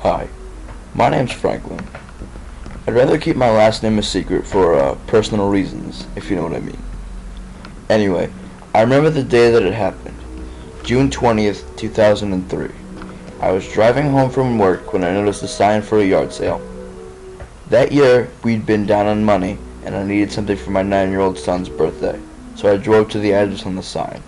Hi, my name's Franklin. I'd rather keep my last name a secret for personal reasons, if you know what I mean. Anyway, I remember the day that it happened. June 20th, 2003. I was driving home from work when I noticed a sign for a yard sale. That year, we'd been down on money, and I needed something for my 9-year-old son's birthday, so I drove to the address on the sign.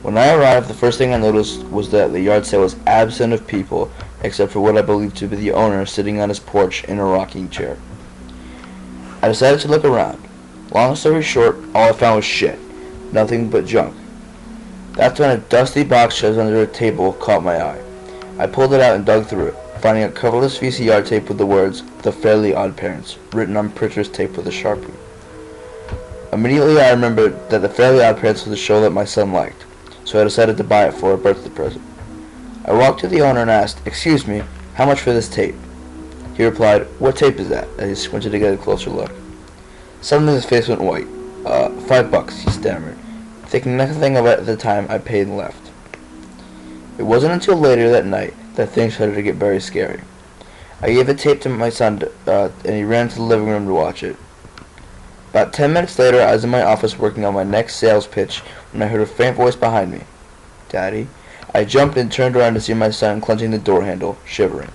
When I arrived, the first thing I noticed was that the yard sale was absent of people, except for what I believed to be the owner sitting on his porch in a rocking chair. I decided to look around. Long story short, all I found was shit. Nothing but junk. That's when a dusty box shoved under a table caught my eye. I pulled it out and dug through it, finding a coverless VCR tape with the words, "The Fairly Odd Parents," written on printer's tape with a Sharpie. Immediately I remembered that The Fairly Odd Parents was a show that my son liked, so I decided to buy it for a birthday present. I walked to the owner and asked, "Excuse me, how much for this tape?" He replied, "What tape is that?" as he squinted to get a closer look. Suddenly his face went white. $5, he stammered. Thinking nothing of it at the time, I paid and left. It wasn't until later that night that things started to get very scary. I gave the tape to my son, and he ran to the living room to watch it. About 10 minutes later, I was in my office working on my next sales pitch when I heard a faint voice behind me. "Daddy?" I jumped and turned around to see my son clenching the door handle, shivering.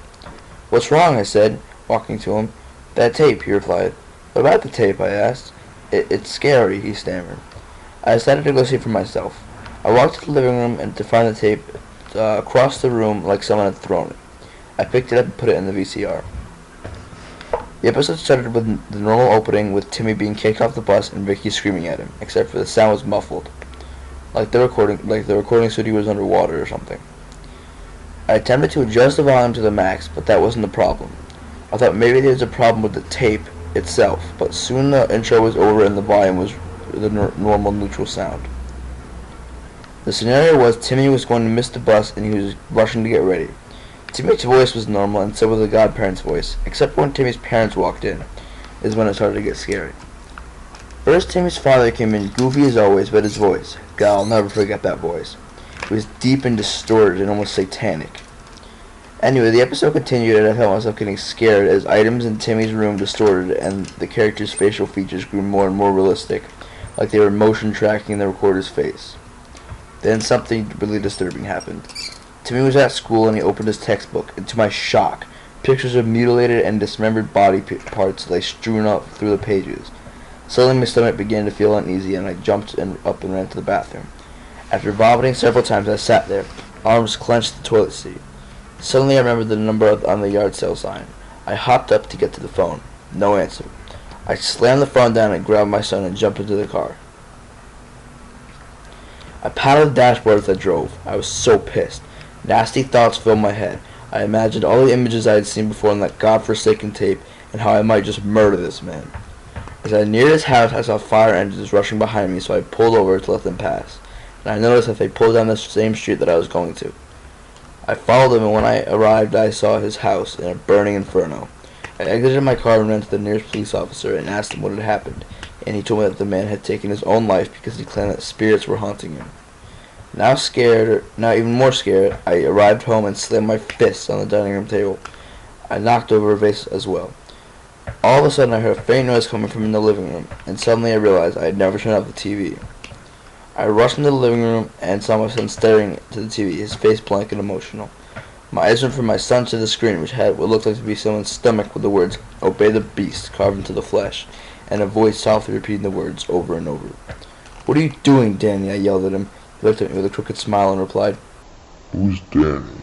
"What's wrong?" I said, walking to him. "That tape," he replied. "What about the tape?" I asked. It's scary," he stammered. I decided to go see for myself. I walked to the living room and to find the tape across the room like someone had thrown it. I picked it up and put it in the VCR. The episode started with the normal opening with Timmy being kicked off the bus and Vicky screaming at him, except for the sound was muffled. Like the recording studio was underwater or something. I attempted to adjust the volume to the max, but that wasn't the problem. I thought maybe there was a problem with the tape itself, but soon the intro was over and the volume was the normal neutral sound. The scenario was Timmy was going to miss the bus and he was rushing to get ready. Timmy's voice was normal and so was the godparents' voice, except when Timmy's parents walked in, is when it started to get scary. First, Timmy's father came in goofy as always, but his voice, God, I'll never forget that voice. It was deep and distorted and almost satanic. Anyway, the episode continued and I felt myself getting scared as items in Timmy's room distorted and the characters' facial features grew more and more realistic, like they were motion tracking the recorder's face. Then something really disturbing happened. Timmy was at school and he opened his textbook, and to my shock, pictures of mutilated and dismembered body parts lay strewn up through the pages. Suddenly my stomach began to feel uneasy and I jumped up and ran to the bathroom. After vomiting several times, I sat there, arms clenched to the toilet seat. Suddenly I remembered the number on the yard sale sign. I hopped up to get to the phone. No answer. I slammed the phone down and grabbed my son and jumped into the car. I paddled the dashboard as I drove. I was so pissed. Nasty thoughts filled my head. I imagined all the images I had seen before on that godforsaken tape and how I might just murder this man. As I neared his house, I saw fire engines rushing behind me, so I pulled over to let them pass. And I noticed that they pulled down the same street that I was going to. I followed him, and when I arrived, I saw his house in a burning inferno. I exited my car and ran to the nearest police officer and asked him what had happened, and he told me that the man had taken his own life because he claimed that spirits were haunting him. Now even more scared, I arrived home and slammed my fists on the dining room table. I knocked over a vase as well. All of a sudden, I heard a faint noise coming from in the living room, and suddenly I realized I had never turned off the TV. I rushed into the living room and saw my son staring to the TV, his face blank and emotional. My eyes went from my son to the screen, which had what looked like to be someone's stomach with the words, "Obey the beast," carved into the flesh, and a voice softly repeating the words over and over. "What are you doing, Danny?" I yelled at him. He looked at me with a crooked smile and replied, "Who's Danny?"